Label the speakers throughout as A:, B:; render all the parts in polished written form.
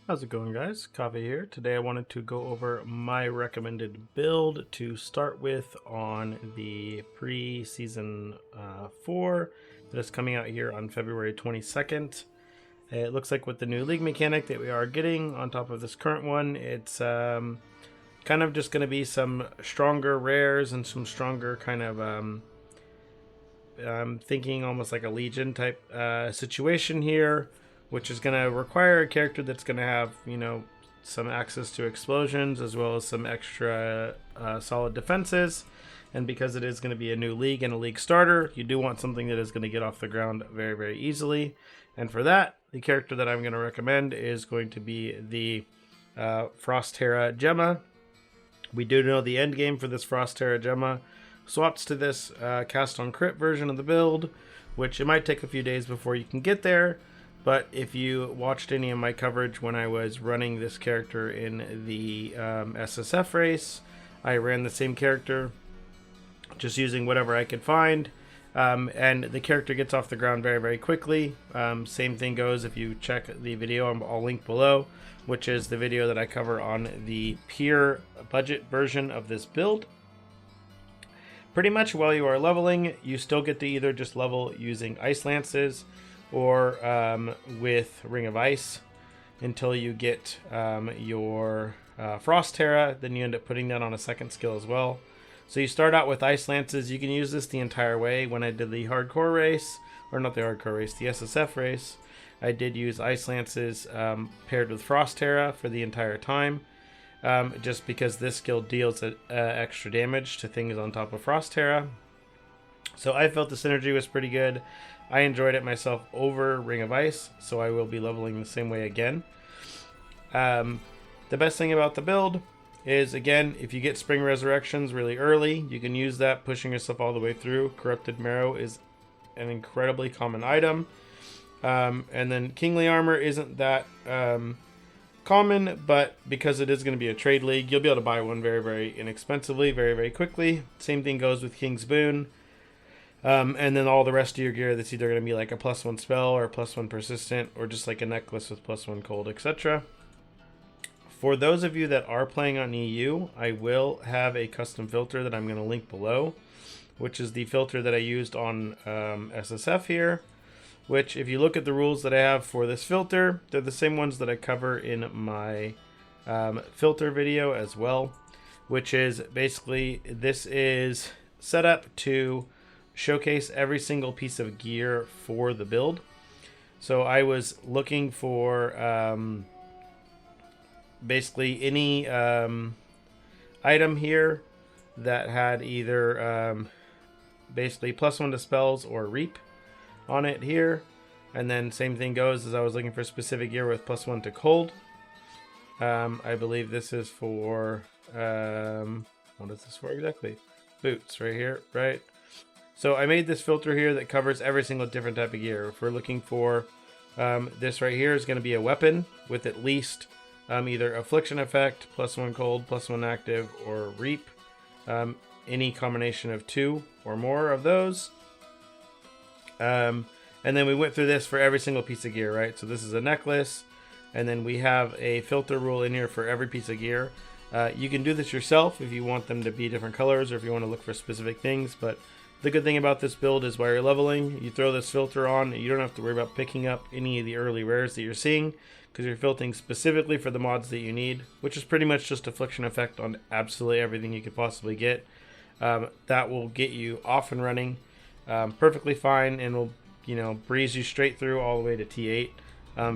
A: How's it going, guys? Kave here. Today I wanted to go over my recommended build to start with on the pre-season 4 that is coming out here on February 22nd. It looks like with the new league mechanic that we are getting on top of this current one, it's kind of just going to be some stronger rares and some stronger kind of I'm thinking almost like a Legion type situation here, which is going to require a character that's going to have, some access to explosions as well as some extra solid defenses. And because it is going to be a new league and a league starter, you do want something that is going to get off the ground very, very easily. And for that, the character that I'm going to recommend is going to be the Terra Gemma. We do know the end game for this Terra Gemma swaps to this cast on crit version of the build, which it might take a few days before you can get there. But if you watched any of my coverage when I was running this character in the SSF race, I ran the same character, just using whatever I could find. And the character gets off the ground very, very quickly. Same thing goes if you check the video, I'll link below, which is the video that I cover on the pure budget version of this build. Pretty much while you are leveling, you still get to either just level using Ice Lances or with Ring of Ice until you get your Frost Terra. Then you end up putting that on a second skill as well. So you start out with Ice Lances. You can use this the entire way. When I did the hardcore race, or not the hardcore race, the SSF race, I did use Ice Lances paired with Frost Terra for the entire time. Just because this skill deals extra damage to things on top of Frost Terra. So I felt the synergy was pretty good. I enjoyed it myself over Ring of Ice, so I will be leveling the same way again. The best thing about the build is, again, if you get Spring Resurrections really early, you can use that, pushing yourself all the way through. Corrupted Marrow is an incredibly common item. And then Kingly Armor isn't that common, but because it is going to be a trade league, you'll be able to buy one very, very inexpensively, very, very quickly. Same thing goes with King's Boon. And then all the rest of your gear that's either going to be like a +1 spell or a +1 persistent or just like a necklace with +1 cold, etc. For those of you that are playing on EU, I will have a custom filter that I'm going to link below, which is the filter that I used on SSF here. Which, if you look at the rules that I have for this filter, they're the same ones that I cover in my filter video as well. Which is basically, this is set up to showcase every single piece of gear for the build. So I was looking for basically any item here that had either basically +1 to spells or reap on it here. And then same thing goes as I was looking for specific gear with +1 to cold. I believe this is for what is this for exactly? Boots right here, right? So I made this filter here that covers every single different type of gear. If we're looking for this right here is going to be a weapon with at least either Affliction effect, +1 cold, +1 active, or reap. Any combination of 2 or more of those. And then we went through this for every single piece of gear, right? So this is a necklace, and then we have a filter rule in here for every piece of gear. You can do this yourself if you want them to be different colors or if you want to look for specific things, but the good thing about this build is while you're leveling, you throw this filter on, you don't have to worry about picking up any of the early rares that you're seeing, because you're filtering specifically for the mods that you need, which is pretty much just Affliction effect on absolutely everything you could possibly get. That will get you off and running perfectly fine, and will breeze you straight through all the way to T8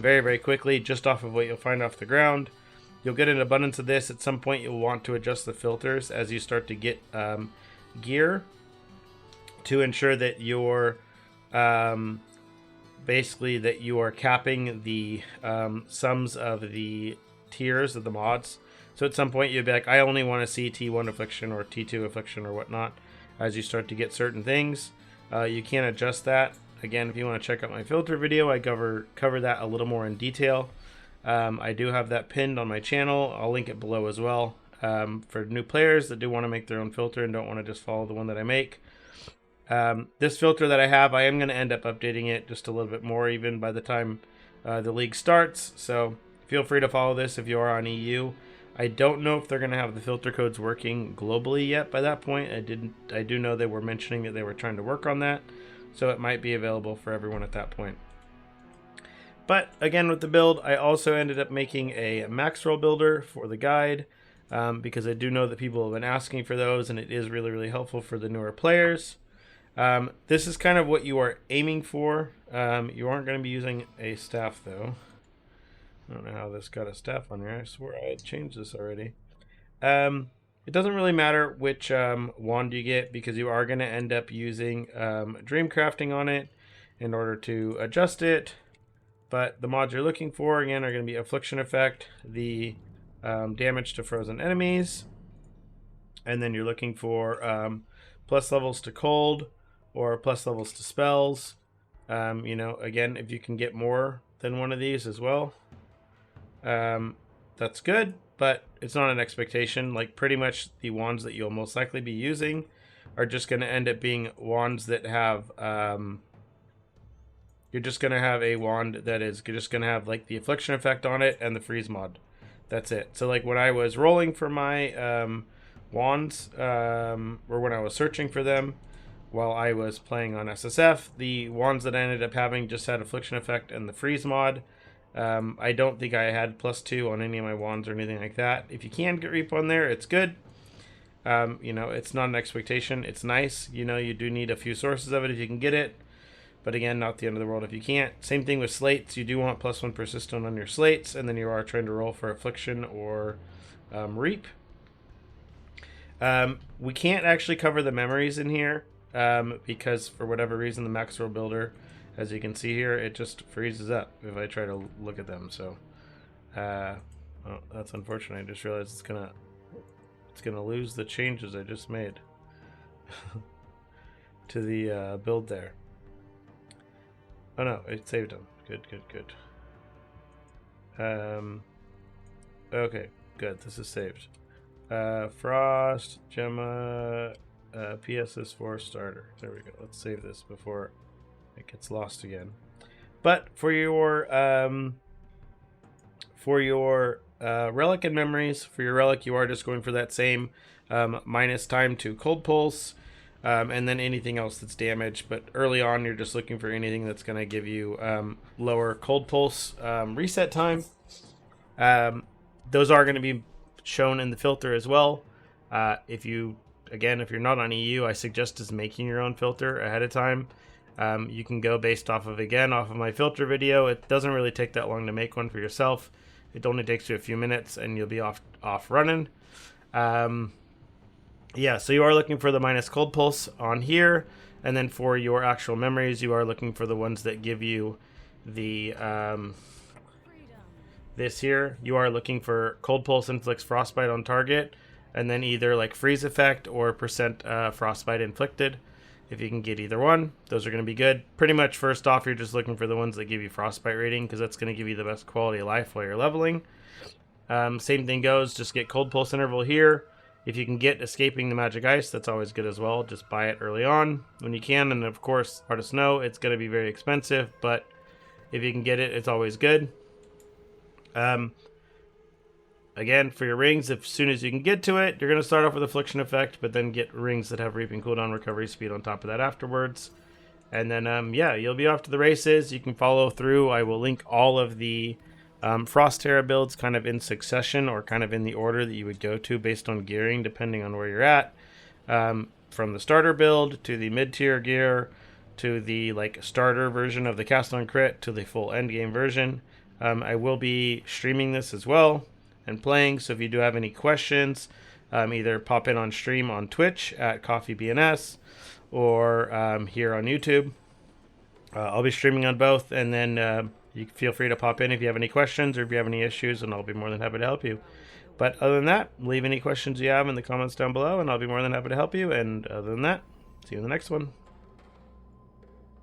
A: very, very quickly, just off of what you'll find off the ground. You'll get an abundance of this. At some point, you'll want to adjust the filters as you start to get gear to ensure that you're basically that you are capping the sums of the tiers of the mods. So at some point, you'll be like, I only want to see T1 Affliction or T2 Affliction or whatnot. As you start to get certain things, you can adjust that. Again, if you want to check out my filter video, I cover that a little more in detail. I do have that pinned on my channel. I'll link it below as well. For new players that do want to make their own filter and don't want to just follow the one that I make. This filter that I have, I am going to end up updating it just a little bit more even by the time the league starts. So feel free to follow this if you are on EU. I don't know if they're going to have the filter codes working globally yet by that point. I do know they were mentioning that they were trying to work on that, so it might be available for everyone at that point. But again, with the build, I also ended up making a max roll builder for the guide, because I do know that people have been asking for those, and it is really, really helpful for the newer players. This is kind of what you are aiming for. You aren't going to be using a staff, though. I don't know how this got a staff on here. I swear I had changed this already. It doesn't really matter which wand you get, because you are going to end up using dream crafting on it in order to adjust it. But the mods you're looking for, again, are going to be Affliction Effect, the damage to frozen enemies, and then you're looking for plus levels to cold or plus levels to spells. You know, again, if you can get more than one of these as well, that's good, but it's not an expectation. Like, pretty much the wands that you'll most likely be using are just going to end up being wands that have you're just going to have a wand that is just going to have like the Affliction Effect on it and the freeze mod. That's it. So like when I was rolling for my wands, or when I was searching for them while I was playing on SSF, the wands that I ended up having just had Affliction Effect and the freeze mod. I don't think I had +2 on any of my wands or anything like that. If you can get Reap on there, it's good. You know, it's not an expectation. It's nice. You know, you do need a few sources of it if you can get it. But again, not the end of the world if you can't. Same thing with slates. You do want +1 persistent on your slates, and then you are trying to roll for Affliction or Reap. We can't actually cover the memories in here, because for whatever reason, the max roll builder, as you can see here, it just freezes up if I try to look at them. So oh, that's unfortunate. I just realized it's gonna lose the changes I just made to the build there. Oh no, it saved them. Good. Okay, good. This is saved. Frost, Gemma, PSS4 starter. There we go. Let's save this before it gets lost again. But for your relic and memories, for your relic, you are just going for that same minus time to cold pulse. And then anything else that's damaged. But early on, you're just looking for anything that's going to give you lower cold pulse reset time. Those are going to be shown in the filter as well. If you're not on EU, I suggest just making your own filter ahead of time. You can go based off of my filter video. It doesn't really take that long to make one for yourself. It only takes you a few minutes, and you'll be off running. Yeah, so you are looking for the minus cold pulse on here, and then for your actual memories, you are looking for the ones that give you the this here. You are looking for cold pulse inflicts frostbite on target, and then either like freeze effect or % frostbite inflicted. If you can get either one, those are going to be good. Pretty much first off, you're just looking for the ones that give you frostbite rating, because that's going to give you the best quality of life while you're leveling. Same thing goes, just get cold pulse interval here. If you can get escaping the magic ice, that's always good as well. Just buy it early on when you can. And of course, hard to snow, it's going to be very expensive, but if you can get it, it's always good. Again, for your rings, as soon as you can get to it, you're going to start off with Affliction Effect, but then get rings that have Reaping cooldown recovery speed on top of that afterwards. And then, yeah, you'll be off to the races. You can follow through. I will link all of the Frost Terra builds kind of in succession, or kind of in the order that you would go to based on gearing, depending on where you're at. From the starter build to the mid-tier gear to the like starter version of the cast on crit to the full endgame version. I will be streaming this as well and playing, so if you do have any questions, either pop in on stream on Twitch at CoffeeBNS or here on YouTube. I'll be streaming on both, and then you feel free to pop in if you have any questions or if you have any issues, and I'll be more than happy to help you. But other than that, leave any questions you have in the comments down below, and I'll be more than happy to help you. And other than that, see you in the next one.